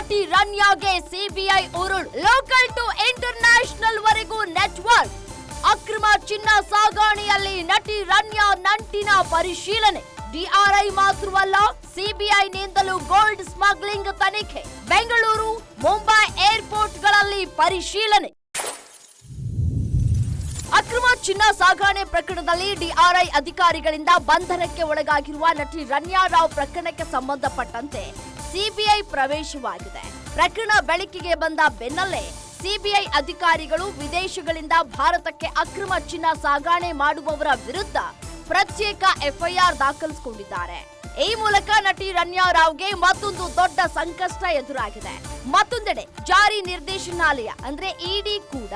ನಟಿ ರನ್ಯಾಗೆ CBI ಉರುಳ್. Local to international ವರೆಗೂ network. ಅಕ್ರಮ ಚಿನ್ನ ಸಾಗಾಣೆಯಲ್ಲಿ ನಟಿ ರನ್ಯಾ ನಂಟಿನ ಪರಿಶೀಲನೆ. ಡಿಆರ್ಐ ಮಾತ್ರವಲ್ಲ, ಸಿಬಿಐನಿಂದಲೂ ಗೋಲ್ಡ್ ಸ್ಮಗ್ಲಿಂಗ್ ತನಿಖೆ. ಬೆಂಗಳೂರು, ಮುಂಬೈ ಏರ್ಪೋರ್ಟ್ಗಳಲ್ಲಿ ಪರಿಶೀಲನೆ. ಅಕ್ರಮ ಚಿನ್ನ ಸಾಗಾಣೆ ಪ್ರಕರಣದಲ್ಲಿ ಡಿಆರ್ಐ ಅಧಿಕಾರಿಗಳಿಂದ ಬಂಧನಕ್ಕೆ ಒಳಗಾಗಿರುವ ನಟಿ ರನ್ಯಾ ರಾವ್ ಪ್ರಕರಣಕ್ಕೆ ಸಂಬಂಧಪಟ್ಟಂತೆ ಸಿಬಿಐ ಪ್ರವೇಶವಾಗಿದೆ. ಪ್ರಕರಣ ಬೆಳಕಿಗೆ ಬಂದ ಬೆನ್ನಲ್ಲೇ ಸಿಬಿಐ ಅಧಿಕಾರಿಗಳು ವಿದೇಶಗಳಿಂದ ಭಾರತಕ್ಕೆ ಅಕ್ರಮ ಚಿನ್ನ ಸಾಗಾಣೆ ಮಾಡುವವರ ವಿರುದ್ಧ ಪ್ರತ್ಯೇಕ ಎಫ್ಐಆರ್ ದಾಖಲಿಸಿಕೊಂಡಿದ್ದಾರೆ. ಈ ಮೂಲಕ ನಟಿ ರನ್ಯಾ ರಾವ್ಗೆ ಮತ್ತೊಂದು ದೊಡ್ಡ ಸಂಕಷ್ಟ ಎದುರಾಗಿದೆ. ಮತ್ತೊಂದೆಡೆ ಜಾರಿ ನಿರ್ದೇಶನಾಲಯ ಅಂದ್ರೆ ಇಡಿ ಕೂಡ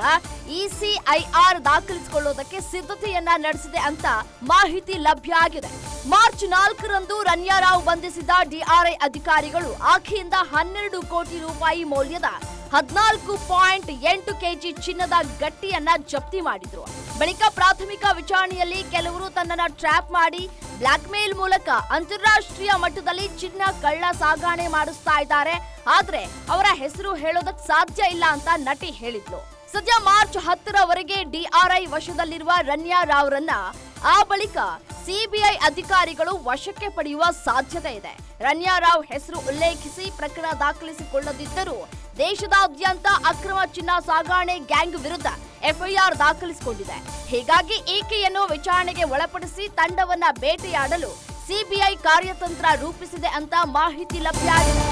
ಇಸಿಐಆರ್ ದಾಖಲಿಸಿಕೊಳ್ಳೋದಕ್ಕೆ ಸಿದ್ಧತೆಯನ್ನ ನಡೆಸಿದೆ ಅಂತ ಮಾಹಿತಿ ಲಭ್ಯ ಆಗಿದೆ. ಮಾರ್ಚ್ 4ರಂದು ರನ್ಯಾ ರಾವ್ ಬಂಧಿಸಿದ ಡಿಆರ್ಐ ಅಧಿಕಾರಿಗಳು ಆಕೆಯಿಂದ 12 ಕೋಟಿ ರೂಪಾಯಿ ಮೌಲ್ಯದ 14.8 ಕೆಜಿ ಚಿನ್ನದ ಗಟ್ಟಿಯನ್ನ ಜಪ್ತಿ ಮಾಡಿದ್ರು. ಬಳಿಕ ಪ್ರಾಥಮಿಕ ವಿಚಾರಣೆಯಲ್ಲಿ ಕೆಲವರು ತನ್ನನ್ನ ಟ್ರ್ಯಾಪ್ ಮಾಡಿ ಬ್ಲಾಕ್ ಮೇಲ್ ಮೂಲಕ ಅಂತಾರಾಷ್ಟ್ರೀಯ ಮಟ್ಟದಲ್ಲಿ ಚಿನ್ನ ಕಳ್ಳ ಸಾಗಾಣೆ ಮಾಡಿಸ್ತಾ ಇದ್ದಾರೆ. ಆದ್ರೆ ಅವರ ಹೆಸರು ಹೇಳೋದಕ್ಕೆ ಸಾಧ್ಯ ಇಲ್ಲ ಅಂತ ನಟಿ ಹೇಳಿದ್ಲು. ಸದ್ಯ ಮಾರ್ಚ್ 10ರವರೆಗೆ ಡಿಆರ್ಐ ವಶದಲ್ಲಿರುವ ರನ್ಯಾ ರಾವ್ರನ್ನ ಆ ಬಳಿಕ ಸಿಬಿಐ ಅಧಿಕಾರಿಗಳು ವಶಕ್ಕೆ ಪಡೆಯುವ ಸಾಧ್ಯತೆ ಇದೆ. ರನ್ಯಾ ರಾವ್ ಹೆಸರು ಉಲ್ಲೇಖಿಸಿ ಪ್ರಕರಣ ದಾಖಲಿಸಿಕೊಳ್ಳದಿದ್ದರೂ ದೇಶದಾದ್ಯಂತ ಅಕ್ರಮ ಚಿನ್ನ ಸಾಗಾಣೆ ಗ್ಯಾಂಗ್ ವಿರುದ್ಧ ಎಫ್ಐಆರ್ ದಾಖಲಿಸಿಕೊಂಡಿದೆ. ಹೀಗಾಗಿ ಈಕೆಯನ್ನು ವಿಚಾರಣೆಗೆ ಒಳಪಡಿಸಿ ತಂಡವನ್ನ ಬೇಟೆಯಾಡಲು ಸಿಬಿಐ ಕಾರ್ಯತಂತ್ರ ರೂಪಿಸಿದೆ ಅಂತ ಮಾಹಿತಿ ಲಭ್ಯ ಆಗಿದೆ.